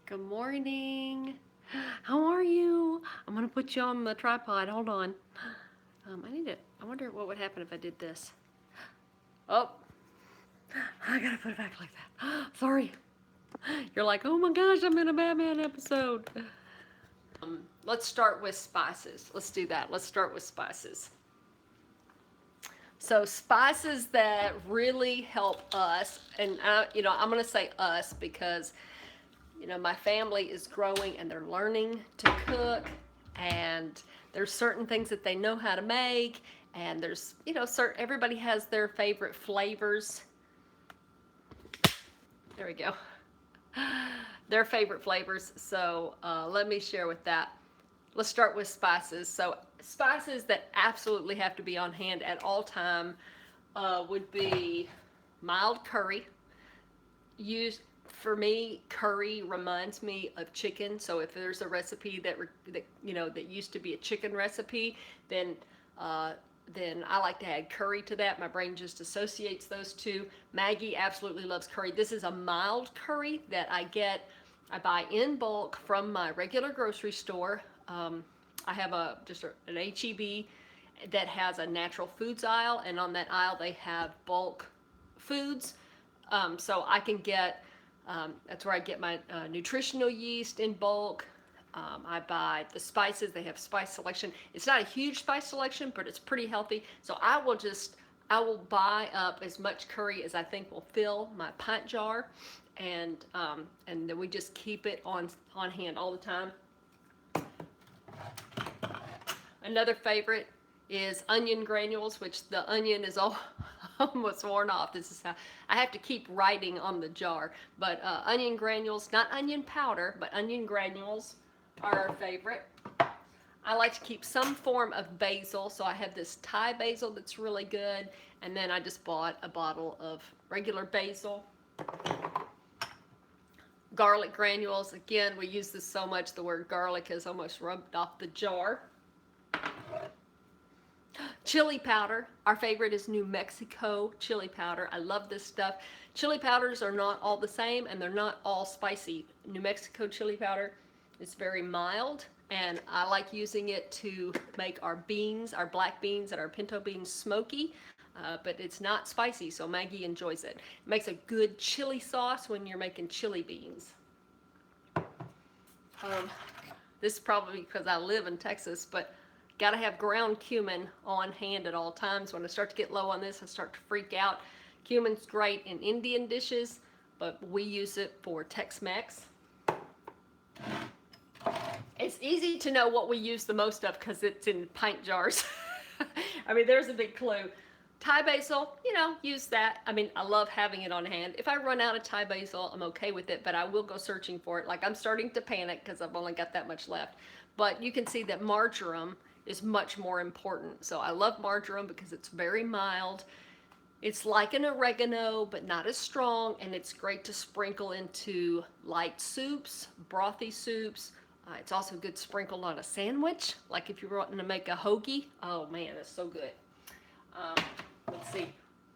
Good morning. How are you? I'm gonna put you on the tripod. Hold on. I wonder what would happen if I did this. Oh, I gotta put it back like that. Sorry. You're like, oh my gosh, I'm in a Batman episode. Let's start with spices. Let's do that. Let's start with spices. So spices that really help us, and I'm gonna say us because my family is growing and they're learning to cook, and there's certain things that they know how to make, and there's certain everybody has their favorite flavors. There we go. Their favorite flavors. So let me share with that. Let's start with spices. So spices that absolutely have to be on hand at all time would be mild curry. Used for me, curry reminds me of chicken. So if there's a recipe that used to be a chicken recipe, then uh, then I like to add curry to that. My brain just associates those two. Maggie absolutely loves curry. This is a mild curry that I buy in bulk from my regular grocery store. I have an HEB that has a natural foods aisle, and on that aisle they have bulk foods. So I can get, that's where I get my nutritional yeast in bulk. I buy the spices. They have spice selection. It's not a huge spice selection, but it's pretty healthy. So I will buy up as much curry as I think will fill my pint jar, and then we just keep it on hand all the time. Another favorite is onion granules, which the onion is all almost worn off. This is how I have to keep writing on the jar. But onion granules, not onion powder, but onion granules are our favorite. I like to keep some form of basil, so I have this Thai basil that's really good, and then I just bought a bottle of regular basil. Garlic granules, again, we use this so much, the word garlic has almost rubbed off the jar. Chili powder. Our favorite is New Mexico chili powder. I love this stuff. Chili powders are not all the same, and they're not all spicy. New Mexico chili powder is very mild, and I like using it to make our beans, our black beans and our pinto beans smoky, but it's not spicy, so Maggie enjoys it. It makes a good chili sauce when you're making chili beans. This is probably because I live in Texas, but got to have ground cumin on hand at all times. When I start to get low on this, I start to freak out. Cumin's great in Indian dishes, but we use it for Tex-Mex. It's easy to know what we use the most of because it's in pint jars. I mean, there's a big clue. Thai basil, use that. I mean, I love having it on hand. If I run out of Thai basil, I'm okay with it, but I will go searching for it. Like, I'm starting to panic because I've only got that much left. But you can see that marjoram is much more important. So I love marjoram because it's very mild. It's like an oregano, but not as strong, and it's great to sprinkle into light soups, brothy soups. It's also good sprinkled on a sandwich, like if you're wanting to make a hoagie. Oh man, it's so good. Let's see,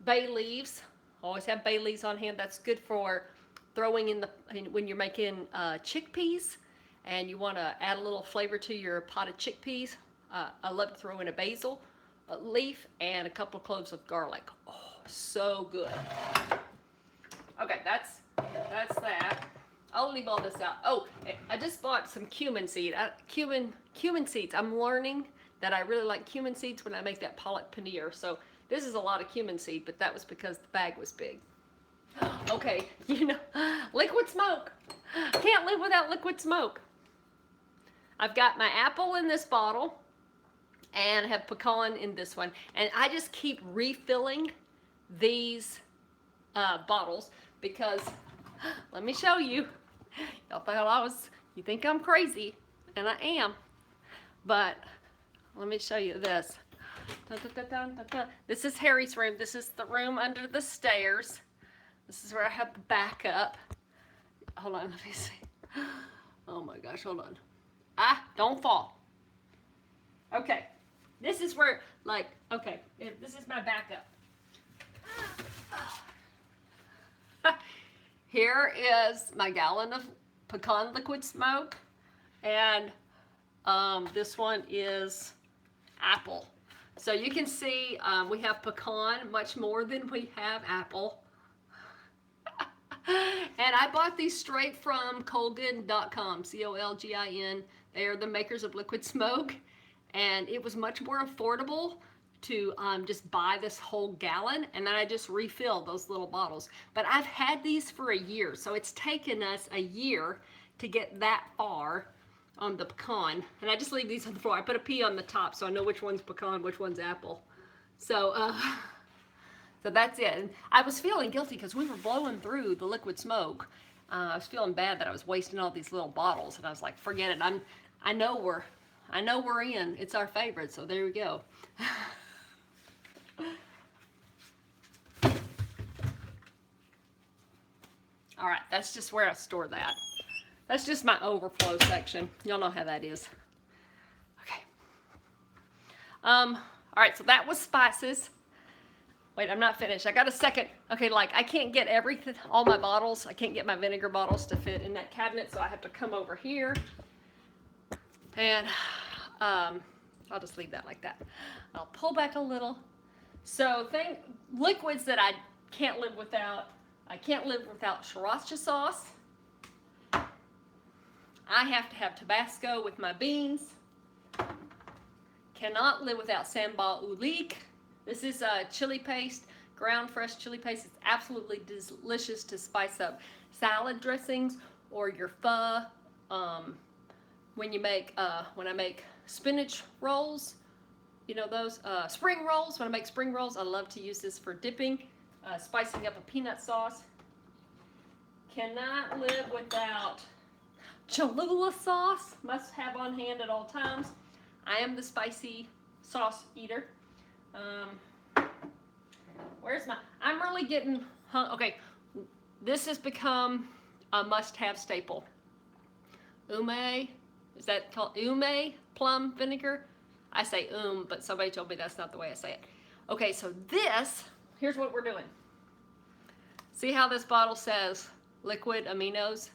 bay leaves. Always have bay leaves on hand. That's good for throwing when you're making chickpeas, and you want to add a little flavor to your pot of chickpeas. I love to throw in a basil leaf and a couple of cloves of garlic. Oh, so good. Okay, that's that. I'll leave all this out. Oh, I just bought some cumin seed. Cumin seeds. I'm learning that I really like cumin seeds when I make that pollock paneer. So this is a lot of cumin seed, but that was because the bag was big. Okay, liquid smoke. Can't live without liquid smoke. I've got my apple in this bottle, and I have pecan in this one, and I just keep refilling these bottles because, let me show you. Y'all thought you think I'm crazy, and I am, but let me show you this. This is Harry's room. This is the room under the stairs. This is where I have the backup. Hold on, let me see. Oh my gosh, hold on. Don't fall. Okay, this is where, okay, this is my backup. Here is my gallon of pecan liquid smoke, and this one is apple. So you can see we have pecan much more than we have apple. And I bought these straight from Colgin.com, Colgin. They are the makers of liquid smoke, and it was much more affordable to just buy this whole gallon, and then I just refill those little bottles. But I've had these for a year, so it's taken us a year to get that far on the pecan. And I just leave these on the floor. I put a P on the top so I know which one's pecan, which one's apple. So so that's it. And I was feeling guilty because we were blowing through the liquid smoke. I was feeling bad that I was wasting all these little bottles, and I was like, forget it. I know we're in. It's our favorite, so there we go. All right, that's just where I store that. That's just my overflow section. Y'all know how that is. Okay. All right, so that was spices. Wait, I'm not finished. I got a second. Okay, like I can't get everything, all my bottles. I can't get my vinegar bottles to fit in that cabinet, so I have to come over here. And I'll just leave that like that. I'll pull back a little. So liquids that I can't live without. I can't live without sriracha sauce. I have to have Tabasco with my beans. Cannot live without sambal ulik. This is a chili paste, ground fresh chili paste. It's absolutely delicious to spice up salad dressings or your pho. When I make spinach rolls, you know those spring rolls. When I make spring rolls, I love to use this for dipping, spicing up a peanut sauce. Cannot live without Cholula sauce. Must have on hand at all times. I am the spicy sauce eater. I'm really getting, okay, this has become a must-have staple. Ume, is that called ume plum vinegar? I say but somebody told me that's not the way I say it. Okay, so here's what we're doing. See how this bottle says liquid aminos?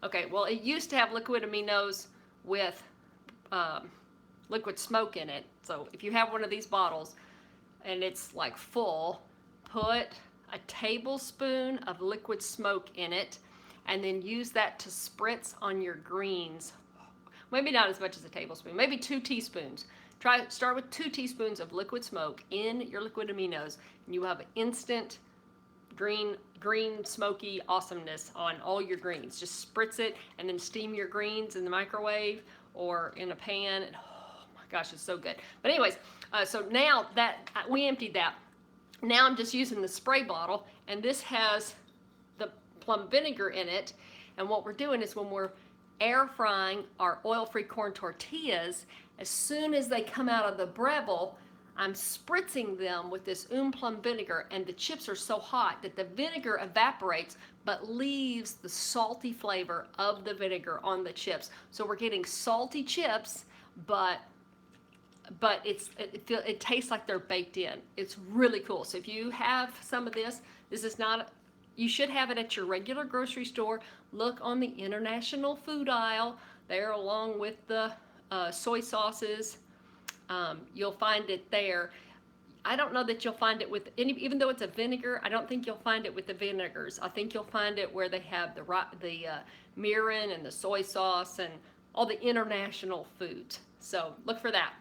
Okay, well, it used to have liquid aminos with liquid smoke in it. So if you have one of these bottles and it's like full, put a tablespoon of liquid smoke in it and then use that to spritz on your greens. Maybe not as much as a tablespoon, maybe 2 teaspoons. Start with 2 teaspoons of liquid smoke in your liquid aminos, and you will have instant green smoky awesomeness on all your greens. Just spritz it and then steam your greens in the microwave or in a pan. And, oh my gosh, it's so good. But anyways, so now that we emptied that, now I'm just using the spray bottle, and this has the plum vinegar in it. And what we're doing is when we're air frying our oil-free corn tortillas, as soon as they come out of the Breville, I'm spritzing them with this plum vinegar, and the chips are so hot that the vinegar evaporates but leaves the salty flavor of the vinegar on the chips. So we're getting salty chips, but it tastes like they're baked in. It's really cool. So if you have some of this is not, you should have it at your regular grocery store. Look on the international food aisle there along with the soy sauces. You'll find it there. I don't know that you'll find it with any, even though it's a vinegar, I don't think you'll find it with the vinegars. I think you'll find it where they have the mirin and the soy sauce and all the international foods. So look for that.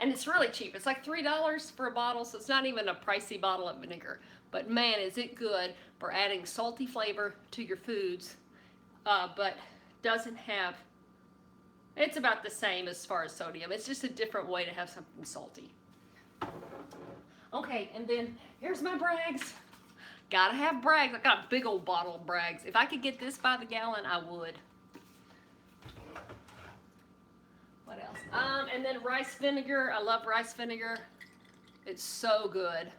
And it's really cheap. It's like $3 for a bottle, so it's not even a pricey bottle of vinegar. But man, is it good for adding salty flavor to your foods, but doesn't have, it's about the same as far as sodium. It's just a different way to have something salty. Okay, and then here's my Brags. Gotta have Brags. I got a big old bottle of Brags. If I could get this by the gallon, I would. What else? And then rice vinegar. I love rice vinegar. It's so good.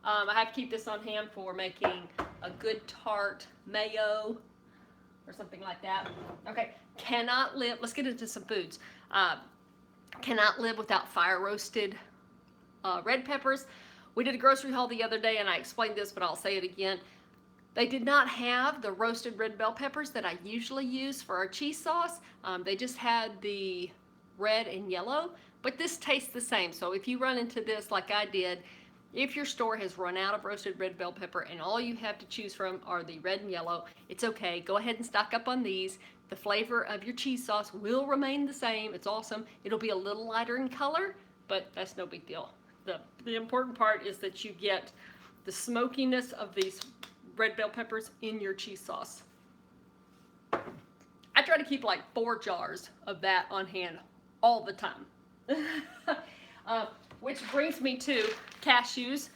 I have to keep this on hand for making a good tart mayo or something like that. Okay, cannot live, let's get into some foods. Cannot live without fire roasted red peppers. We did a grocery haul the other day and I explained this, but I'll say it again. They did not have the roasted red bell peppers that I usually use for our cheese sauce. They just had the red and yellow, but this tastes the same. So if you run into this like I did, if your store has run out of roasted red bell pepper and all you have to choose from are the red and yellow, it's okay. Go ahead and stock up on these. The flavor of your cheese sauce will remain the same. It's awesome. It'll be a little lighter in color, but that's no big deal. The important part is that you get the smokiness of these red bell peppers in your cheese sauce. I try to keep like 4 jars of that on hand all the time. Which brings me to cashews.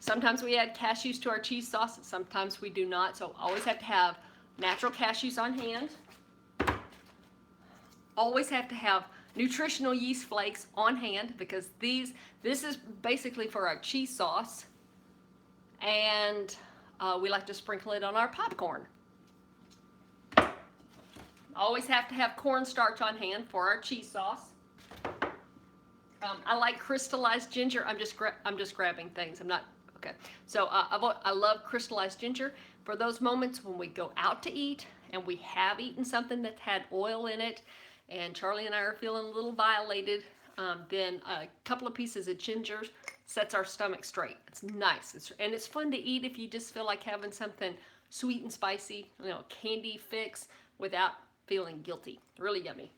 Sometimes we add cashews to our cheese sauce, sometimes we do not, so always have to have natural cashews on hand. Always have to have nutritional yeast flakes on hand because this is basically for our cheese sauce, and we like to sprinkle it on our popcorn. Always have to have cornstarch on hand for our cheese sauce. I like crystallized ginger. I'm just grabbing things. I'm not okay. So I love crystallized ginger for those moments when we go out to eat and we have eaten something that had oil in it, and Charlie and I are feeling a little violated. Then a couple of pieces of ginger sets our stomach straight. It's nice, and it's fun to eat if you just feel like having something sweet and spicy, you know, candy fix without feeling guilty. Really yummy.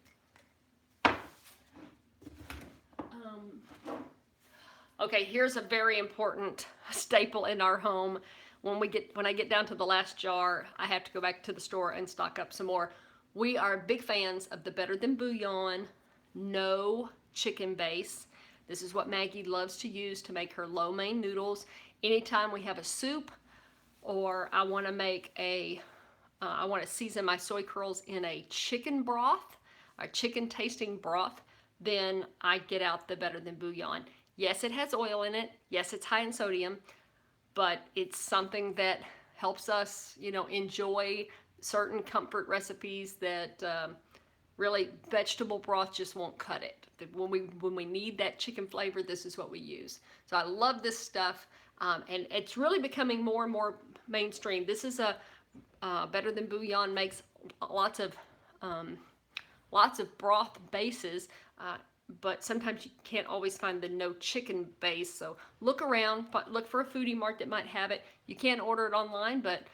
Okay, here's a very important staple in our home. When I get down to the last jar, I have to go back to the store and stock up some more. We are big fans of the Better Than Bouillon, no chicken base. This is what Maggie loves to use to make her lo mein noodles. Anytime we have a soup, or I want to make I want to season my soy curls in a chicken broth, a chicken tasting broth, then I get out the Better Than Bouillon. Yes, it has oil in it. Yes, it's high in sodium, but it's something that helps us, you know, enjoy certain comfort recipes that really vegetable broth just won't cut it. When we need that chicken flavor, this is what we use. So I love this stuff, and it's really becoming more and more mainstream. This is a Better Than Bouillon makes lots of broth bases, but sometimes you can't always find the no chicken base. So look around, look for a foodie mart that might have it. You can't order it online, but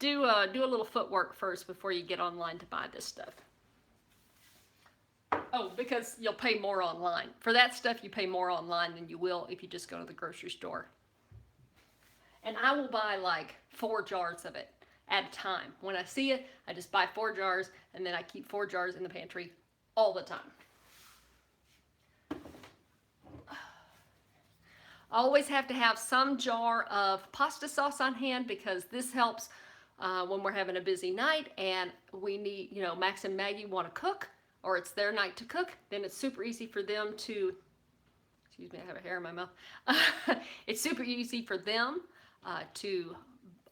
do a little footwork first before you get online to buy this stuff. Oh, because you'll pay more online. For that stuff, you pay more online than you will if you just go to the grocery store. And I will buy like 4 jars of it at a time. When I see it, I just buy 4 jars, and then I keep 4 jars in the pantry all the time. I always have to have some jar of pasta sauce on hand because this helps when we're having a busy night and we need, you know, Max and Maggie want to cook, or it's their night to cook. Then it's super easy for them to, excuse me, I have a hair in my mouth. It's super easy for them to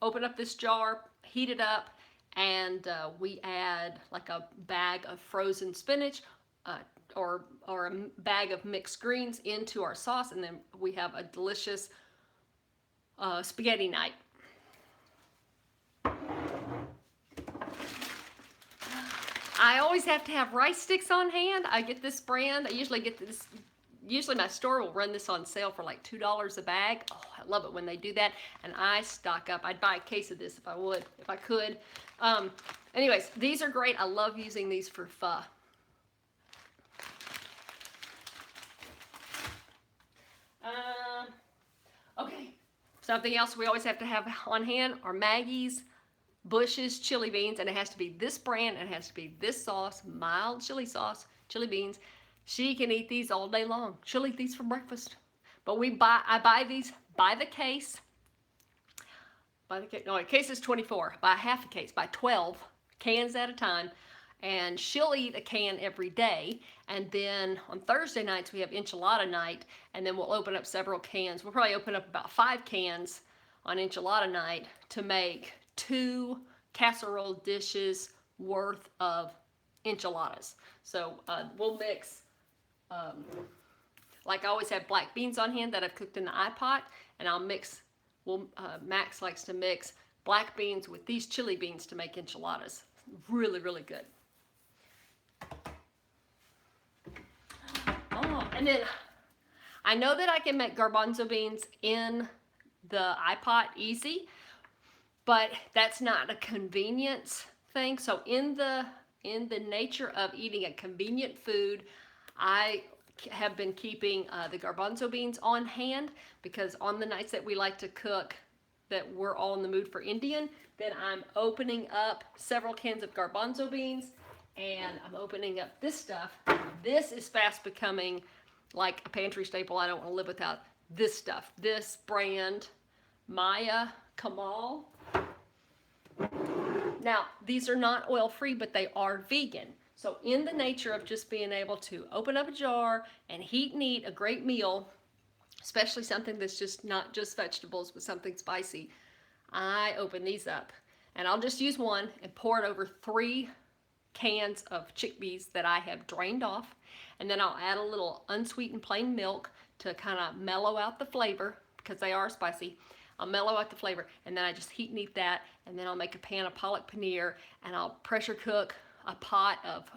open up this jar, heat it up, and we add like a bag of frozen spinach or a bag of mixed greens into our sauce, and then we have a delicious spaghetti night. I always have to have rice sticks on hand. I get this brand. I usually get this. Usually my store will run this on sale for like $2 a bag. Oh, I love it when they do that. And I stock up. I'd buy a case of this if I could. Anyways, these are great. I love using these for pho. Okay, something else we always have to have on hand are Maggie's Bush's chili beans, and it has to be this brand, and it has to be this sauce, mild chili sauce, chili beans. She can eat these all day long. She'll eat these for breakfast. But I buy these by the case. No, a case is 24. Buy half a case, buy 12 cans at a time. And she'll eat a can every day. And then on Thursday nights, we have enchilada night. And then we'll open up several cans. We'll probably open up about 5 cans on enchilada night to make 2 casserole dishes worth of enchiladas. So we'll mix, like I always have black beans on hand that I've cooked in the iPot. And I'll mix Max likes to mix black beans with these chili beans to make enchiladas. Really, really good. Oh, and then I know that I can make garbanzo beans in the iPot easy, but that's not a convenience thing. So in the nature of eating a convenient food, I have been keeping the garbanzo beans on hand, because on the nights that we like to cook, that we're all in the mood for Indian, then I'm opening up several cans of garbanzo beans, and I'm opening up this stuff. This is fast becoming like a pantry staple. I don't want to live without this stuff. This brand, Maya Kamal. Now, these are not oil-free, but they are vegan. So in the nature of just being able to open up a jar and heat and eat a great meal, especially something that's just not just vegetables, but something spicy, I open these up. And I'll just use one and pour it over 3 cans of chickpeas that I have drained off. And then I'll add a little unsweetened plain milk to kind of mellow out the flavor, because they are spicy. I'll mellow out the flavor, and then I just heat and eat that, and then I'll make a pan of palak paneer, and I'll pressure cook a pot of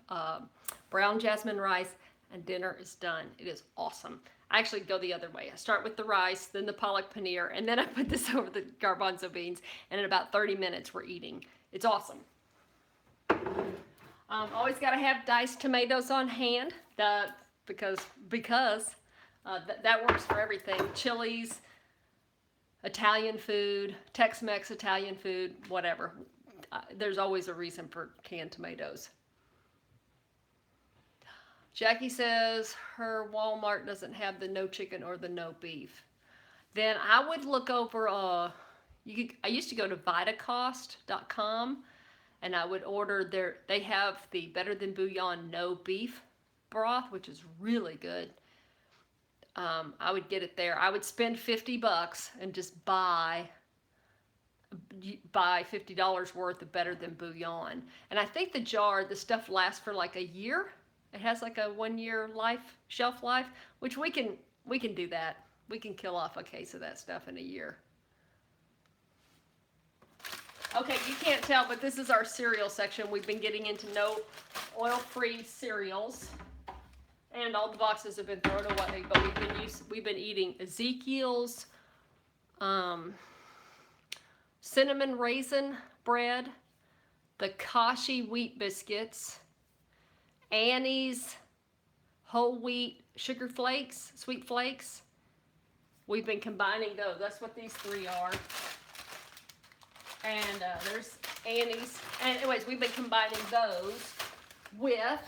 brown jasmine rice, and dinner is done. It is awesome. I actually go the other way. I start with the rice, then the palak paneer, and then I put this over the garbanzo beans, and in about 30 minutes we're eating. It's awesome. Always got to have diced tomatoes on hand, because that works for everything. Chilies, Italian food, Tex-Mex Italian food, whatever. There's always a reason for canned tomatoes. Jackie says her Walmart doesn't have the no chicken or the no beef. Then I would look over, I used to go to Vitacost.com, and I would order they have the Better Than Bouillon no beef broth, which is really good. I would get it there. I would spend $50 and just buy $50 worth of Better Than Bouillon. And I think the stuff lasts for like a year. It has like a 1-year shelf life, which we can do that. We can kill off a case of that stuff in a year. Okay, you can't tell, but this is our cereal section. We've been getting into no oil-free cereals, and all the boxes have been thrown away. But we've been eating Ezekiel's cinnamon raisin bread, the Kashi wheat biscuits, Annie's whole wheat sugar flakes, sweet flakes. We've been combining those. That's what these 3 are. And there's Annie's. And anyways, we've been combining those with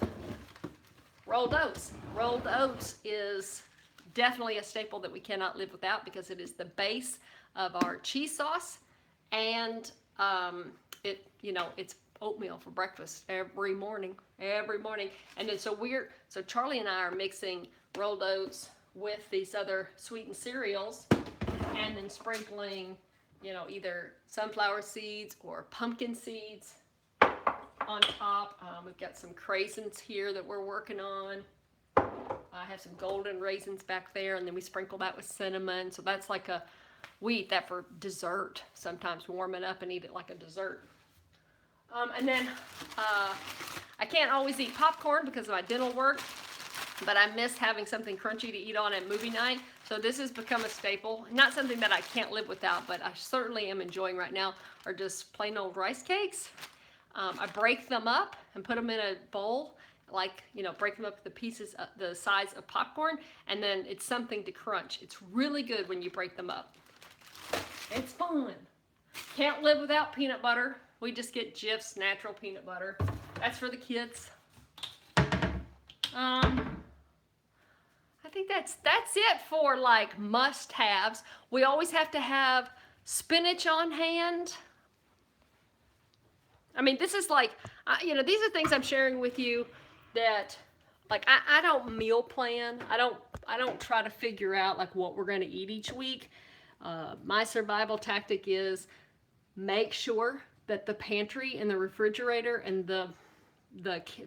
rolled oats. Rolled oats is definitely a staple that we cannot live without, because it is the base of our cheese sauce, and it's oatmeal for breakfast every morning. And then so Charlie and I are mixing rolled oats with these other sweetened cereals, and then sprinkling either sunflower seeds or pumpkin seeds on top. We've got some craisins here that we're working on. I have some golden raisins back there, and then we sprinkle that with cinnamon. So that's we eat that for dessert. Sometimes warm it up and eat it like a dessert. And then I can't always eat popcorn because of my dental work, but I miss having something crunchy to eat on at movie night. So this has become a staple. Not something that I can't live without, but I certainly am enjoying right now, are just plain old rice cakes. I break them up and put them in a bowl, break them up the pieces the size of popcorn, and then it's something to crunch. It's really good when you break them up. It's fun. Can't live without peanut butter. We just get Jif's natural peanut butter. That's for the kids. I think that's it for must-haves. We always have to have spinach on hand. I mean, this is these are things I'm sharing with you that I don't meal plan. I don't try to figure out what we're going to eat each week. My survival tactic is make sure that the pantry and the refrigerator and the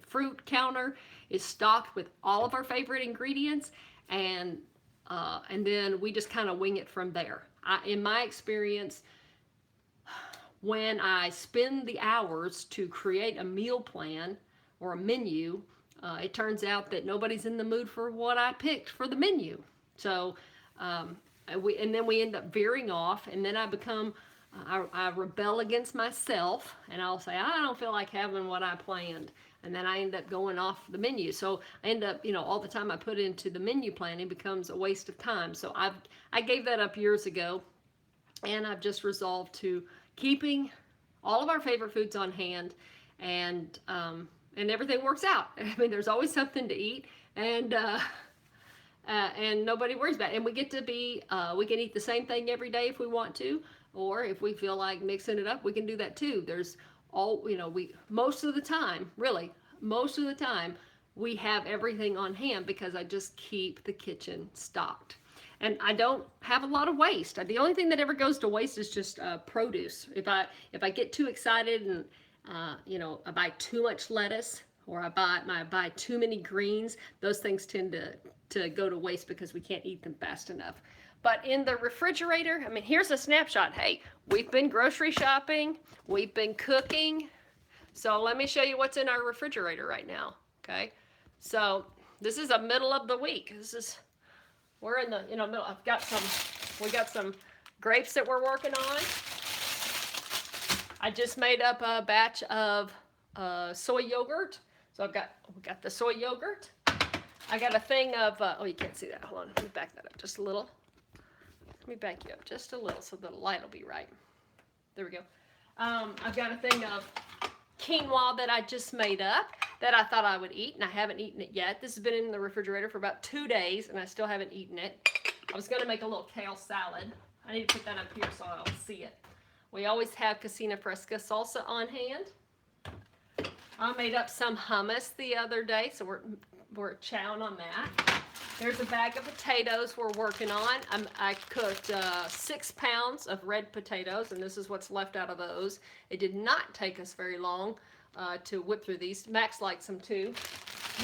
fruit counter is stocked with all of our favorite ingredients, and then we just kind of wing it from there. In my experience, when I spend the hours to create a meal plan or a menu, it turns out that nobody's in the mood for what I picked for the menu. So, and then we end up veering off, and then I become, I rebel against myself, and I'll say, I don't feel like having what I planned. And then I end up going off the menu. So I end up, all the time I put into the menu planning becomes a waste of time. So I gave that up years ago, and I've just resolved to keeping all of our favorite foods on hand, and everything works out. I mean, there's always something to eat, and nobody worries about it. And we get to be, we can eat the same thing every day if we want to, or if we feel like mixing it up, we can do that too. There's most of the time, we have everything on hand because I just keep the kitchen stocked. And I don't have a lot of waste. The only thing that ever goes to waste is just produce. If I get too excited and I buy too much lettuce, or I buy too many greens, those things tend to go to waste because we can't eat them fast enough. But in the refrigerator, I mean, here's a snapshot. Hey, we've been grocery shopping, we've been cooking. So let me show you what's in our refrigerator right now. Okay, so this is the middle of the week. We're in the middle. We got some grapes that we're working on. I just made up a batch of soy yogurt. So we got the soy yogurt. I got a thing of, you can't see that. Hold on, let me back that up just a little. Let me back you up just a little so the light will be right. There we go. I've got a thing of quinoa that I just made up that I thought I would eat, and I haven't eaten it yet. This has been in the refrigerator for about 2 days, and I still haven't eaten it. I was going to make a little kale salad. I need to put that up here so I'll see it. We always have Casina Fresca salsa on hand. I made up some hummus the other day, so we're chowing on that. There's a bag of potatoes we're working on. I cooked 6 pounds of red potatoes, and this is what's left out of those. It did not take us very long to whip through these. Max likes them too.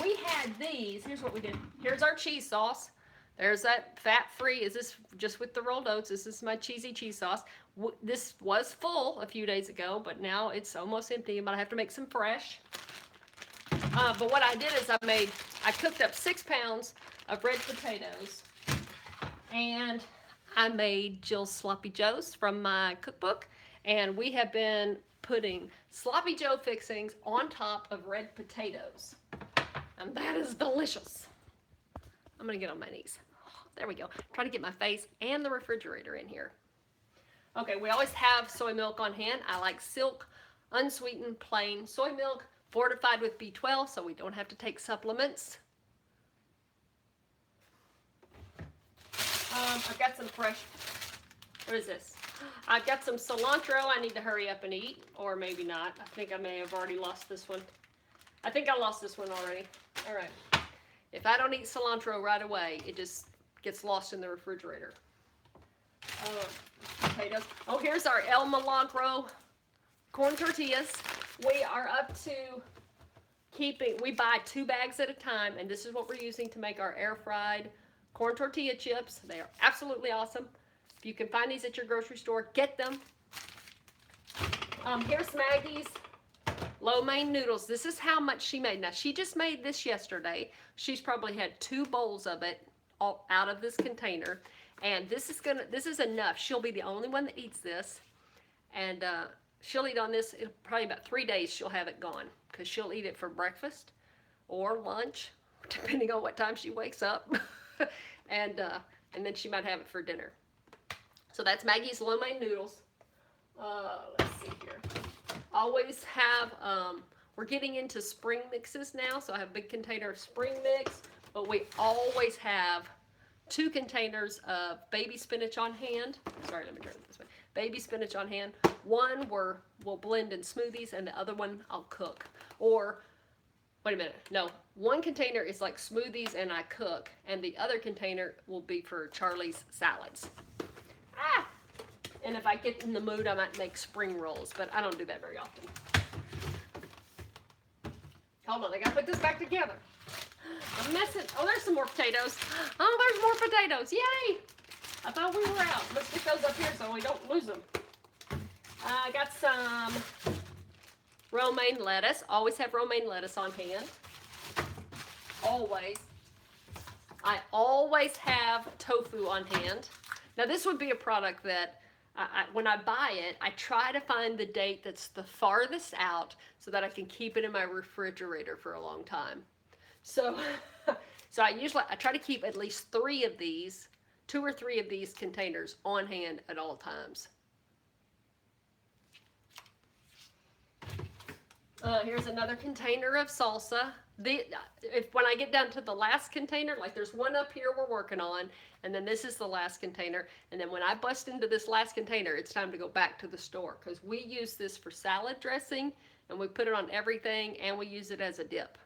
We had these. Here's what we did. Here's our cheese sauce. There's that fat-free. Is this just with the rolled oats? This is my cheesy cheese sauce. This was full a few days ago, but now it's almost empty. But I have to make some fresh. But what I did is I cooked up 6 pounds of red potatoes, and I made Jill's Sloppy Joes from my cookbook, and we have been putting Sloppy Joe fixings on top of red potatoes, and that is delicious. I'm gonna get on my knees. There we go. Try to get my face and the refrigerator in here. Okay, we always have soy milk on hand. I like silk, unsweetened, plain soy milk, fortified with B12, so we don't have to take supplements. I've got some fresh, what is this? I've got some cilantro I need to hurry up and eat, or maybe not. I think I may have already lost this one. I think I lost this one already. All right. If I don't eat cilantro right away, it just gets lost in the refrigerator. Potatoes. Oh, here's our El Milagro corn tortillas. We are up to we buy 2 bags at a time, and this is what we're using to make our air-fried corn tortilla chips. They are absolutely awesome. If you can find these at your grocery store, get them. Here's Maggie's Romaine Noodles. This is how much she made. Now, she just made this yesterday. She's probably had 2 bowls of it all out of this container. And this is enough. She'll be the only one that eats this. And she'll eat on this probably about 3 days. She'll have it gone because she'll eat it for breakfast or lunch, depending on what time she wakes up. and then she might have it for dinner. So that's Maggie's Romaine Noodles. Let's see here. Always have, we're getting into spring mixes now, so I have a big container of spring mix, but we always have 2 containers of baby spinach on hand. Sorry, let me turn it this way. Baby spinach on hand. One we'll blend in smoothies, and the other one I'll cook. Or, wait a minute, no. One container is like smoothies and I cook, and the other container will be for Charlie's salads. And if I get in the mood, I might make spring rolls, but I don't do that very often. Hold on, I gotta put this back together. I'm messing. Oh, there's some more potatoes. Oh, there's more potatoes. Yay! I thought we were out. Let's get those up here so we don't lose them. I got some romaine lettuce. Always have romaine lettuce on hand. Always. I always have tofu on hand. Now this would be a product that when I buy it, I try to find the date that's the farthest out so that I can keep it in my refrigerator for a long time. So, so I try to keep at least 3 of these, 2 or 3 of these containers on hand at all times. Here's another container of salsa. When I get down to the last container, like there's one up here we're working on, and then this is the last container, and then when I bust into this last container, it's time to go back to the store, because we use this for salad dressing, and we put it on everything, and we use it as a dip.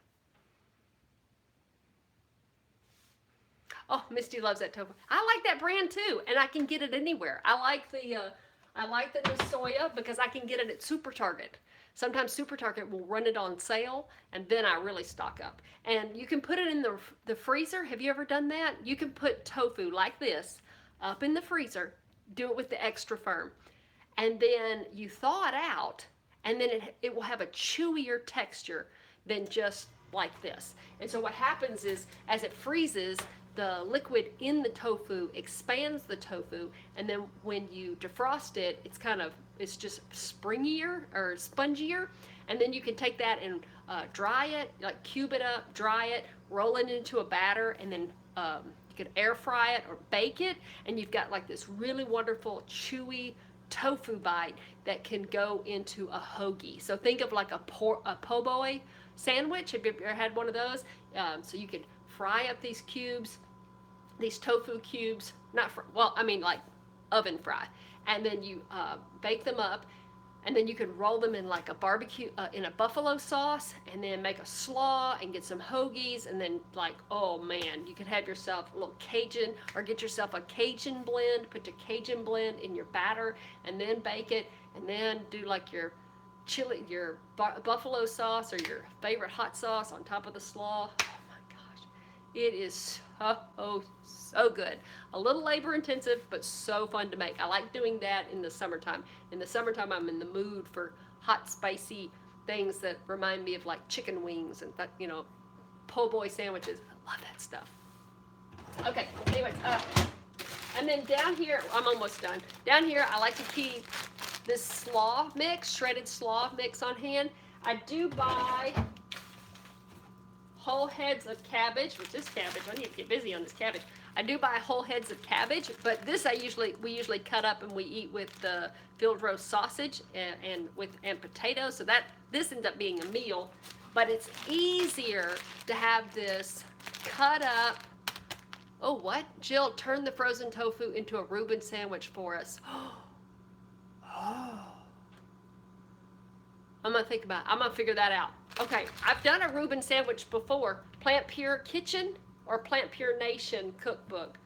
Oh, Misty loves that tofu. I like that brand too, and I can get it anywhere. I like the new soya because I can get it at Super Target. Sometimes Super Target will run it on sale, and then I really stock up. And you can put it in the freezer. Have you ever done that? You can put tofu like this up in the freezer. Do it with the extra firm. And then you thaw it out, and then it will have a chewier texture than just like this. And so what happens is, as it freezes, the liquid in the tofu expands the tofu, and then when you defrost it, it's just springier or spongier, and then you can take that and dry it, like cube it up, dry it, roll it into a batter, and then you can air fry it or bake it, and you've got like this really wonderful chewy tofu bite that can go into a hoagie. So think of like a po' boy sandwich. Have you ever had one of those? So you can fry up these cubes, these tofu cubes, like oven fry, and then you bake them up, and then you can roll them in like a barbecue, in a buffalo sauce, and then make a slaw and get some hoagies, and then like, oh man, you could have yourself a little Cajun, or get yourself a Cajun blend, put your Cajun blend in your batter, and then bake it, and then do like your chili, your buffalo sauce or your favorite hot sauce on top of the slaw. It is so good. A little labor intensive, but so fun to make. I like doing that in the summertime. In the summertime, I'm in the mood for hot, spicy things that remind me of like chicken wings and, po' boy sandwiches. I love that stuff. Okay, anyways, and then down here, I'm almost done. Down here, I like to keep this slaw mix, shredded slaw mix on hand. I do buy whole heads of cabbage, which is cabbage. I need to get busy on this cabbage. I do buy whole heads of cabbage, but this we usually cut up and we eat with the field roast sausage and potatoes. So this ends up being a meal, but it's easier to have this cut up. Oh, what? Jill, turn the frozen tofu into a Reuben sandwich for us. Oh. I'm gonna figure that out. Okay, I've done a Reuben sandwich before. Plant Pure Kitchen or Plant Pure Nation cookbook.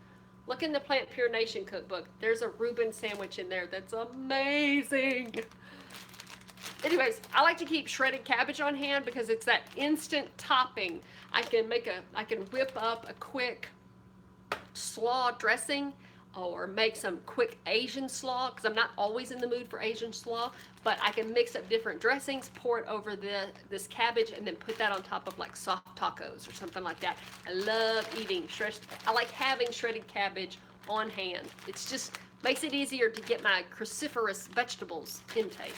Look in the Plant Pure Nation cookbook. There's a Reuben sandwich in there that's amazing. Anyways, I like to keep shredded cabbage on hand because it's that instant topping. I can whip up a quick slaw dressing or make some quick Asian slaw, because I'm not always in the mood for Asian slaw, but I can mix up different dressings, pour it over this cabbage, and then put that on top of like soft tacos or something like that. I love eating I like having shredded cabbage on hand. It's just makes it easier to get my cruciferous vegetables intake.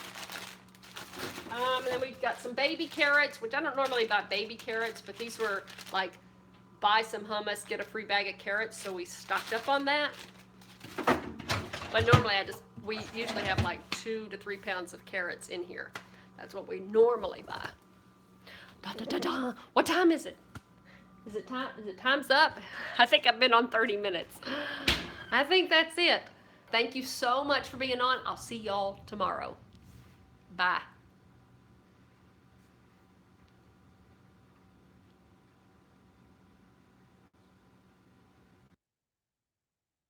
And then we've got some baby carrots, which I don't normally buy baby carrots, but these were like buy some hummus, get a free bag of carrots, so we stocked up on that. But normally we usually have like 2 to 3 pounds of carrots in here. That's what we normally buy. Da, da, da, da. What time is it? Is it time's up? I think I've been on 30 minutes. I think that's it. Thank you so much for being on. I'll see y'all tomorrow. Bye.